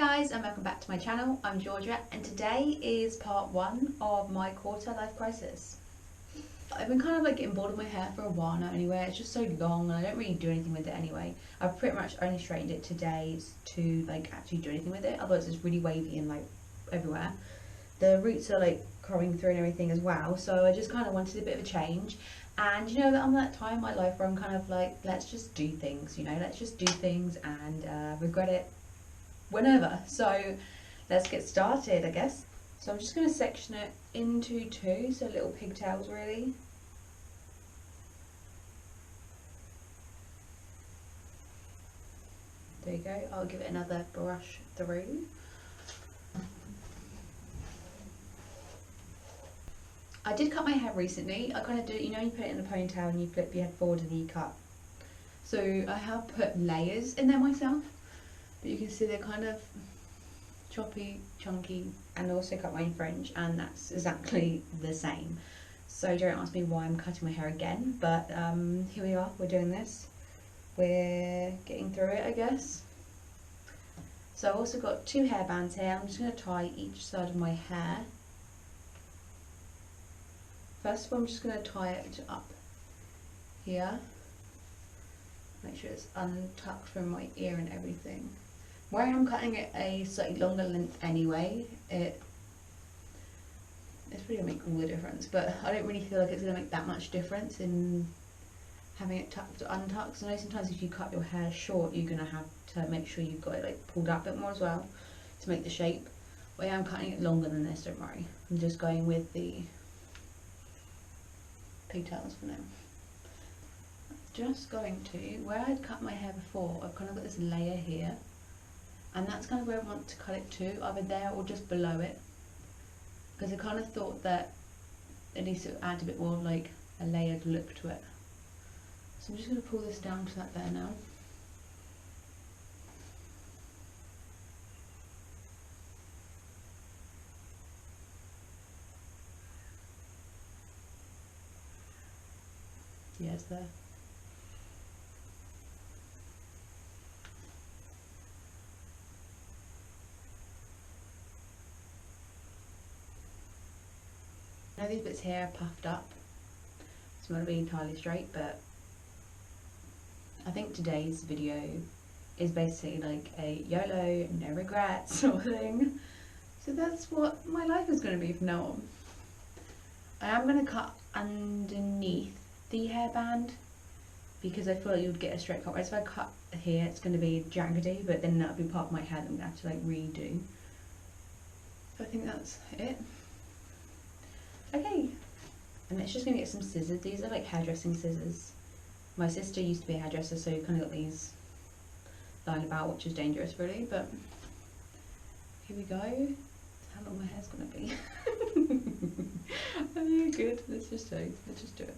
guys and welcome back to my channel. I'm Georgia and today is part 1 of my quarter life crisis. I've been kind of like getting bored of my hair for a while now anyway. It's just so long and I don't really do anything with it anyway. I've pretty much only straightened it today to like actually do anything with it, otherwise it's really wavy and like everywhere. The roots are like growing through and everything as well, so I just kind of wanted a bit of a change. And you know that I'm at that time in my life where I'm kind of like, let's just do things, you know, let's just do things and regret it whenever. So let's get started, I guess. So I'm just going to section it into two, so little pigtails really. There you go. I'll give it another brush through. I did cut my hair recently. I kind of do, you know, you put it in a ponytail and you flip your head forward and you cut. So I have put layers in there myself, but you can see they're kind of choppy, chunky, and also cut my fringe, and that's exactly the same. So don't ask me why I'm cutting my hair again, but here we are, we're doing this. We're getting through it, I guess. So I've also got two hairbands here. I'm just going to tie each side of my hair. First of all, I'm just going to tie it up here. Make sure it's untucked from my ear and everything. Where I'm cutting it a slightly longer length anyway, it's really going to make all the difference, but I don't really feel like it's going to make that much difference in having it tucked or untucked. So I know sometimes if you cut your hair short, you're going to have to make sure you've got it like pulled up a bit more as well to make the shape. But yeah, I'm cutting it longer than this, don't worry. I'm just going with the pigtails for now. Just going to, where I'd cut my hair before, I've kind of got this layer here, and that's kind of where I want to cut it to, either there or just below it, because I kind of thought that at least it would add a bit more like a layered look to it. So I'm just going to pull this down to that there now. Yes, there. Now these bits here are puffed up. It's not going to be entirely straight, but I think today's video is basically like a YOLO, no regrets sort of thing. So that's what my life is going to be from now on. I am going to cut underneath the hairband because I feel like you would get a straight cut. Whereas if I cut here, it's going to be jaggedy, but then that'll be part of my hair that I'm going to have to like redo. So I think that's it. Okay, and it's just going to get some scissors. These are like hairdressing scissors. My sister used to be a hairdresser, so you kind of got these lying about, which is dangerous really, but here we go. How long my hair's going to be. Oh, good, let's just do it.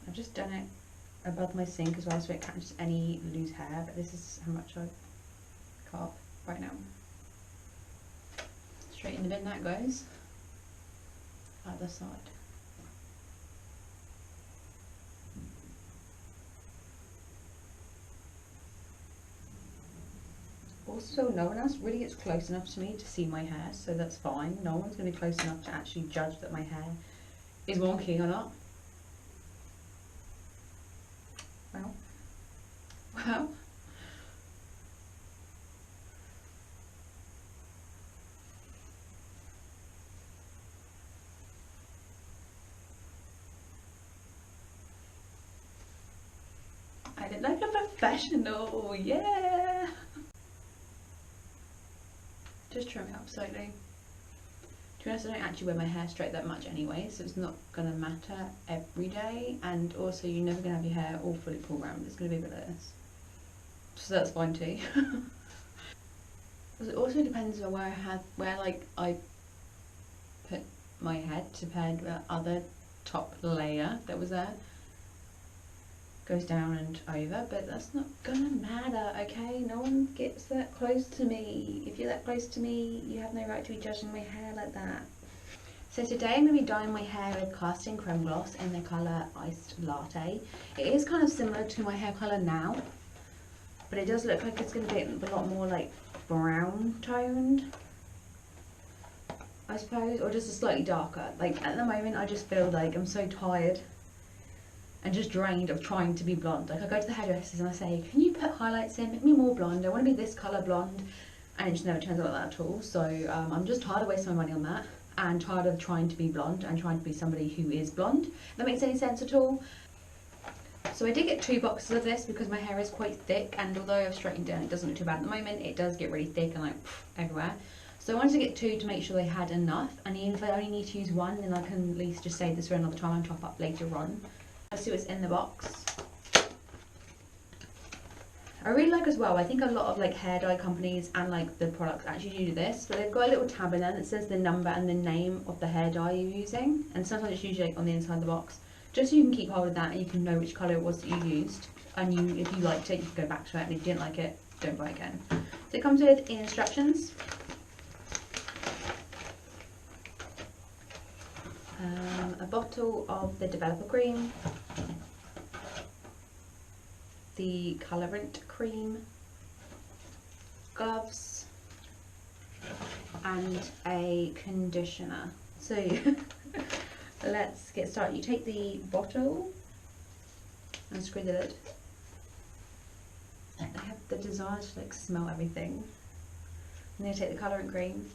I've just done it above my sink as well, so it catches any loose hair, but this is how much I've cut off right now. Straight in the bin that goes. Other side. Also, no one else really gets close enough to me to see my hair, so that's fine. No one's going to be close enough to actually judge that my hair is wonky or not. Well. I look like a professional, yeah! Just trim it up slightly. To be honest, I don't actually wear my hair straight that much anyway, so it's not going to matter every day, and also you're never going to have your hair all fully pulled round, it's going to be a bit like this. So that's fine too. It also depends on where like I put my head compared to the other top layer that was there. goes down and over, but that's not gonna matter, okay? No one gets that close to me. If you're that close to me, you have no right to be judging my hair like that. So today I'm going to be dyeing my hair with Casting Creme Gloss in the colour Iced Latte. It is kind of similar to my hair colour now, but it does look like it's going to be a lot more like brown toned, I suppose, or just a slightly darker. Like at the moment I just feel like I'm so tired and just drained of trying to be blonde. Like I go to the hairdressers and I say, can you put highlights in, make me more blonde, I want to be this colour blonde, and it just never turns out like that at all. So I'm just tired of wasting my money on that, and tired of trying to be blonde and trying to be somebody who is blonde. If that makes any sense at all. So I did get 2 boxes of this because my hair is quite thick, and although I've straightened down, it doesn't look too bad at the moment, it does get really thick and like everywhere. So I wanted to get 2 to make sure they had enough, and even if I only need to use 1, then I can at least just save this for another time and top up later on. Let's see what's in the box. I really like as well, I think a lot of like hair dye companies and like the products actually do this, but they've got a little tab in there that says the number and the name of the hair dye you're using, and sometimes it's usually on the inside of the box, just so you can keep hold of that and you can know which colour it was that you used, and if you liked it you can go back to it, and if you didn't like it, don't buy it again. So it comes with instructions, a bottle of the developer cream, the colorant cream, gloves, and a conditioner. So let's get started. You take the bottle and screw the lid. I have the desire to like smell everything. I'm going to take the colorant cream.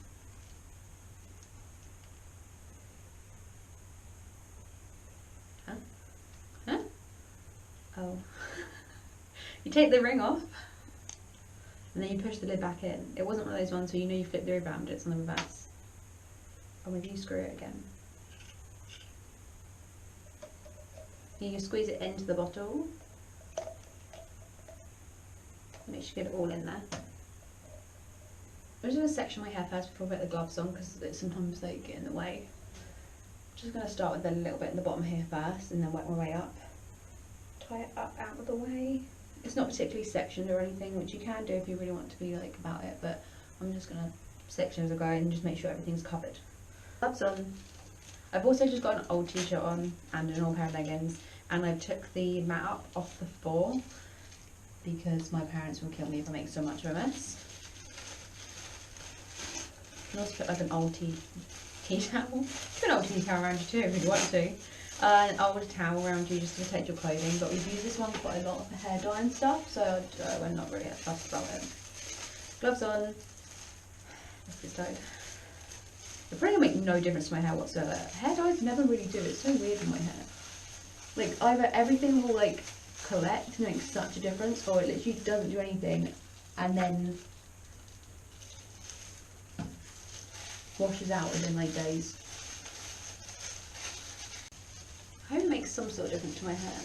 Huh? Oh. You take the ring off and then you push the lid back in. It wasn't one of those ones where you know you flip the lid around, it's on the reverse. Or maybe you screw it again. You squeeze it into the bottle. Make sure you get it all in there. I'm just going to section my hair first before I put the gloves on, because sometimes they get in the way. I'm just going to start with a little bit in the bottom here first and then work my way up. Tie it up out of the way. It's not particularly sectioned or anything, which you can do if you really want to be like about it, but I'm just going to section as I go and just make sure everything's covered. Gloves on. I've also just got an old t-shirt on and an old pair of leggings, and I took the mat up off the floor because my parents will kill me if I make so much of a mess. You can also put like an old tea towel. Put an old tea towel around you too if you want to. An old towel around you just to protect your clothing, but we've used this one quite a lot for hair dye and stuff, so we're not really fussed about it. Gloves on. Let's get started. It probably make no difference to my hair whatsoever. Hair dyes never really do. It's so weird in my hair. Like either everything will like collect and make such a difference, or it literally doesn't do anything and then washes out within like days. I hope it makes some sort of difference to my hair.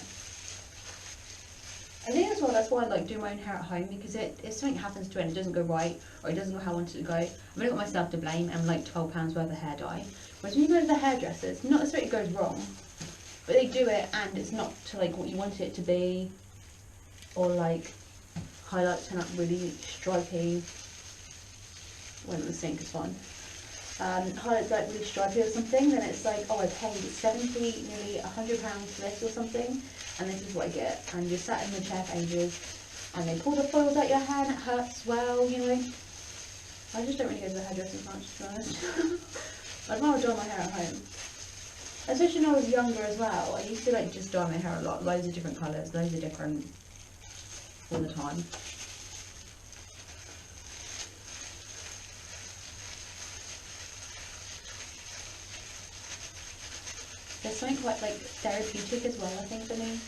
I think as well that's why I like doing my own hair at home, because if something happens to it and it doesn't go right, or it doesn't go how I want it to go, I've only got myself to blame and like £12 worth of hair dye. Whereas when you go to the hairdressers, not necessarily it goes wrong, but they do it and it's not to like what you want it to be, or like highlights turn up really stripy. Went in the sink is fine. Highlights like really stripy or something, then it's like, oh, I paid 70, nearly £100 for this or something, and this is what I get. And you're sat in the chair for ages, and they pull the foils out your hair and it hurts well, you know. I just don't really go to the hairdressers much, to be honest. I'd rather dye my hair at home. Especially when I was younger as well. I used to like just dye my hair a lot, loads of different colours, loads of different, all the time. There's something quite like therapeutic as well, I think, for me.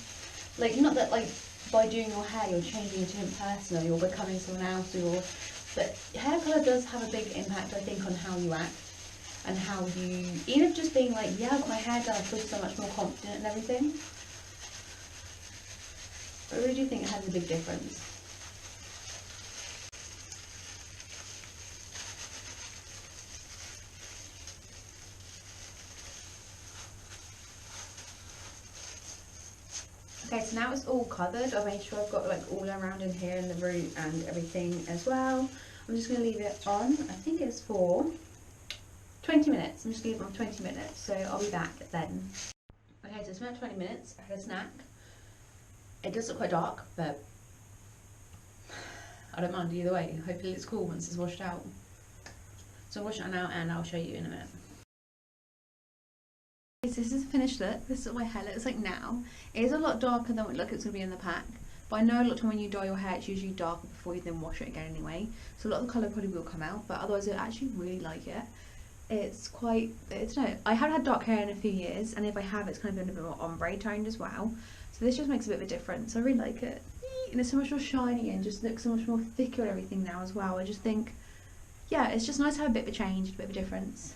Like, not that like by doing your hair you're changing into a different person or you're becoming someone else, but hair colour does have a big impact, I think, on how you act and how you, even just being like, yeah, I've got my hair done, I feel so much more confident and everything. But I really do think it has a big difference. Okay, so now it's all covered. I've made sure I've got like all around in here in the root and everything as well. I'm just going to leave it on. I think it's for 20 minutes. I'm just going to leave it on 20 minutes. So I'll be back then. Okay, so it's been 20 minutes. I had a snack. It does look quite dark, but I don't mind either way. Hopefully it's cool once it's washed out. So I'll wash it out now and I'll show you in a minute. This is a finished look. This is what my hair looks like now. It is a lot darker than what it looks like it's going to be in the pack. But I know a lot of time when you dye your hair it's usually darker before you then wash it again anyway. So a lot of the colour probably will come out, but otherwise I actually really like it. It's quite, I don't know, I haven't had dark hair in a few years, and if I have it's kind of been a bit more ombre toned as well. So this just makes a bit of a difference. I really like it. And it's so much more shiny and just looks so much more thicker and everything now as well. I just think, yeah, it's just nice to have a bit of a change, a bit of a difference.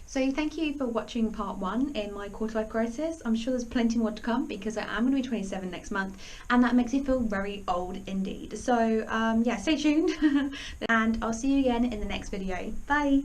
So thank you for watching part 1 in my quarter life crisis. I'm sure there's plenty more to come because I am going to be 27 next month, and that makes me feel very old indeed. So yeah, stay tuned and I'll see you again in the next video. Bye!